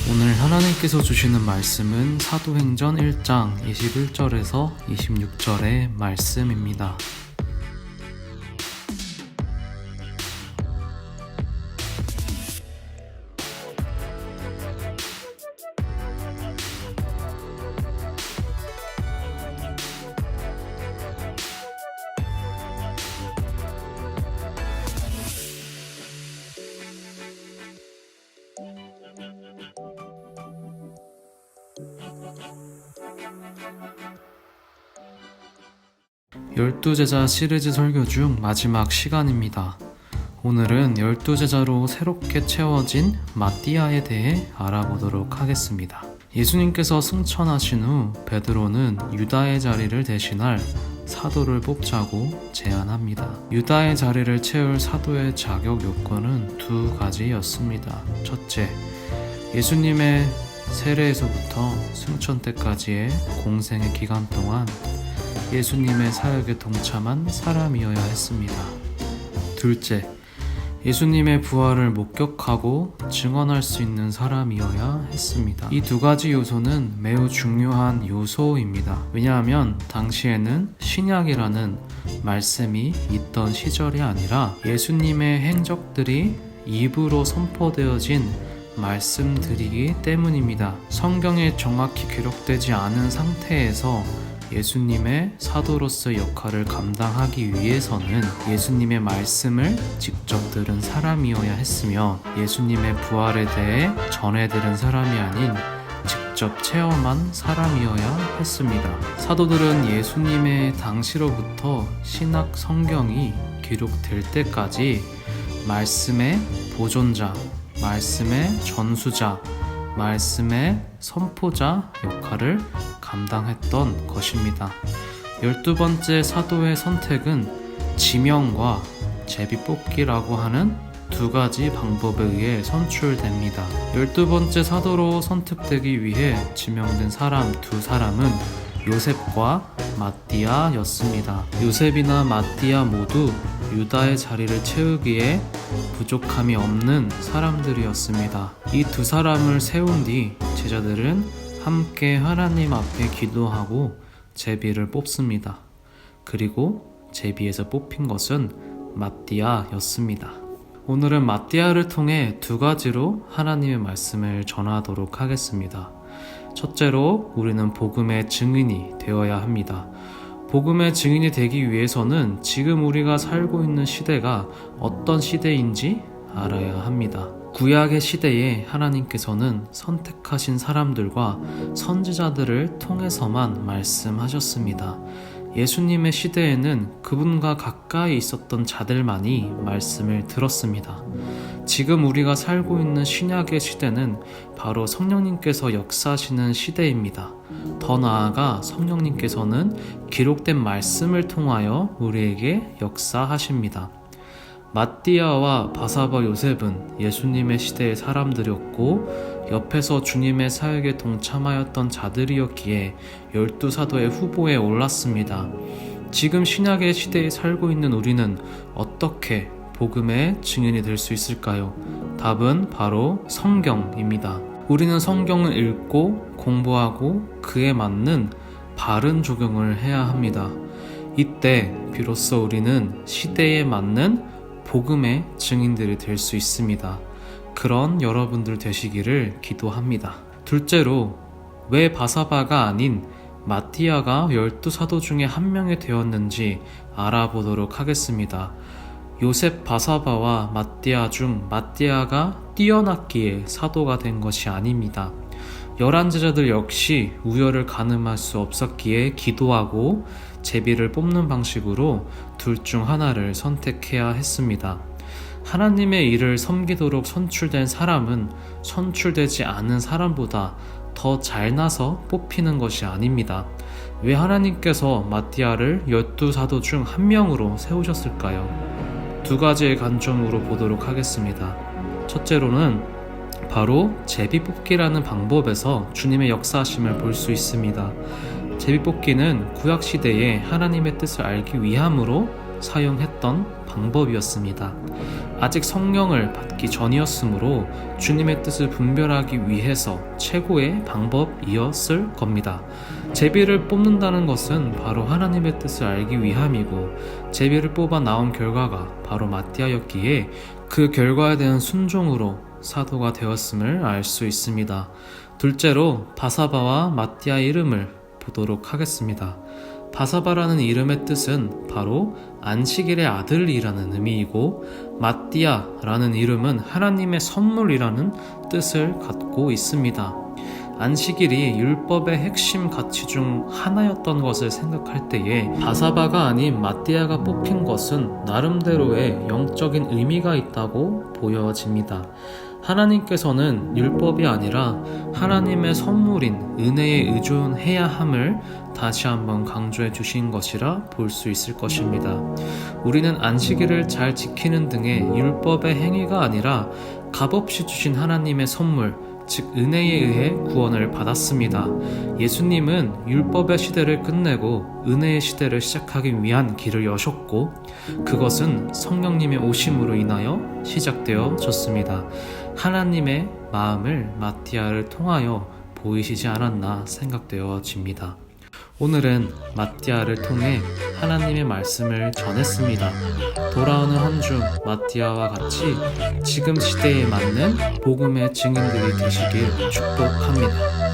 오늘 하나님께서 주시는 말씀은 사도행전 1장 21절에서 26절의 말씀입니다. 열두 제자 시리즈 설교 중 마지막 시간입니다. 오늘은 열두 제자로 새롭게 채워진 마띠아에 대해 알아보도록 하겠습니다. 예수님께서 승천하신 후 베드로는 유다의 자리를 대신할 사도를 뽑자고 제안합니다. 유다의 자리를 채울 사도의 자격 요건은 두 가지였습니다. 첫째, 예수님의 세례에서부터 승천 때까지의 공생의 기간 동안 예수님의 사역에 동참한 사람이어야 했습니다. 둘째, 예수님의 부활을 목격하고 증언할 수 있는 사람이어야 했습니다. 이 두 가지 요소는 매우 중요한 요소입니다. 왜냐하면 당시에는 신약이라는 말씀이 있던 시절이 아니라 예수님의 행적들이 입으로 선포되어진 말씀들이기 때문입니다. 성경에 정확히 기록되지 않은 상태에서 예수님의 사도로서의 역할을 감당하기 위해서는 예수님의 말씀을 직접 들은 사람이어야 했으며 예수님의 부활에 대해 전해 들은 사람이 아닌 직접 체험한 사람이어야 했습니다. 사도들은 예수님의 당시로부터 신약 성경이 기록될 때까지 말씀의 보존자, 말씀의 전수자, 말씀의 선포자 역할을 감당했던 것입니다. 12번째 사도의 선택은 지명과 제비뽑기라고 하는 두 가지 방법에 의해 선출됩니다. 12번째 사도로 선택되기 위해 지명된 사람 두 사람은 요셉과 마띠아였습니다. 요셉이나 마띠아 모두 유다의 자리를 채우기에 부족함이 없는 사람들이었습니다. 이 두 사람을 세운 뒤 제자들은 함께 하나님 앞에 기도하고 제비를 뽑습니다. 그리고 제비에서 뽑힌 것은 마띠아였습니다. 오늘은 마띠아를 통해 두 가지로 하나님의 말씀을 전하도록 하겠습니다. 첫째로 우리는 복음의 증인이 되어야 합니다. 복음의 증인이 되기 위해서는 지금 우리가 살고 있는 시대가 어떤 시대인지 알아야 합니다. 구약의 시대에 하나님께서는 선택하신 사람들과 선지자들을 통해서만 말씀하셨습니다. 예수님의 시대에는 그분과 가까이 있었던 자들만이 말씀을 들었습니다. 지금 우리가 살고 있는 신약의 시대는 바로 성령님께서 역사하시는 시대입니다. 더 나아가 성령님께서는 기록된 말씀을 통하여 우리에게 역사하십니다. 마띠아와 바사바 요셉은 예수님의 시대의 사람들이었고 옆에서 주님의 사역에 동참하였던 자들이었기에 12사도의 후보에 올랐습니다. 지금 신약의 시대에 살고 있는 우리는 어떻게 복음의 증인이 될 수 있을까요? 답은 바로 성경입니다. 우리는 성경을 읽고 공부하고 그에 맞는 바른 적용을 해야 합니다. 이때 비로소 우리는 시대에 맞는 복음의 증인들이 될 수 있습니다. 그런 여러분들 되시기를 기도합니다. 둘째로, 왜 바사바가 아닌 마띠아가 12사도 중에 한 명이 되었는지 알아보도록 하겠습니다. 요셉 바사바와 마띠아 중 마띠아가 뛰어났기에 사도가 된 것이 아닙니다. 11제자들 역시 우열을 가늠할 수 없었기에 기도하고 제비를 뽑는 방식으로 둘 중 하나를 선택해야 했습니다. 하나님의 일을 섬기도록 선출된 사람은 선출되지 않은 사람보다 더 잘나서 뽑히는 것이 아닙니다. 왜 하나님께서 마띠아를 12사도 중 한 명으로 세우셨을까요? 두 가지의 관점으로 보도록 하겠습니다. 첫째로는 바로 제비뽑기라는 방법에서 주님의 역사하심을 볼 수 있습니다. 제비뽑기는 구약시대에 하나님의 뜻을 알기 위함으로 사용했던 방법이었습니다. 아직 성령을 받기 전이었으므로 주님의 뜻을 분별하기 위해서 최고의 방법이었을 겁니다. 제비를 뽑는다는 것은 바로 하나님의 뜻을 알기 위함이고, 제비를 뽑아 나온 결과가 바로 마띠아였기에 그 결과에 대한 순종으로 사도가 되었음을 알 수 있습니다. 둘째로 바사바와 마띠아의 이름을 보도록 하겠습니다. 바사바라는 이름의 뜻은 바로 안식일의 아들이라는 의미이고, 마띠아라는 이름은 하나님의 선물이라는 뜻을 갖고 있습니다. 안식일이 율법의 핵심 가치 중 하나였던 것을 생각할 때에 바사바가 아닌 마띠아가 뽑힌 것은 나름대로의 영적인 의미가 있다고 보여집니다. 하나님께서는 율법이 아니라 하나님의 선물인 은혜에 의존해야 함을 다시 한번 강조해 주신 것이라 볼 수 있을 것입니다. 우리는 안식일을 잘 지키는 등의 율법의 행위가 아니라 값없이 주신 하나님의 선물, 즉 은혜에 의해 구원을 받았습니다. 예수님은 율법의 시대를 끝내고 은혜의 시대를 시작하기 위한 길을 여셨고, 그것은 성령님의 오심으로 인하여 시작되어졌습니다. 하나님의 마음을 마띠아를 통하여 보이시지 않았나 생각되어집니다. 오늘은 마띠아를 통해 하나님의 말씀을 전했습니다. 돌아오는 한 주 마띠아와 같이 지금 시대에 맞는 복음의 증인들이 되시길 축복합니다.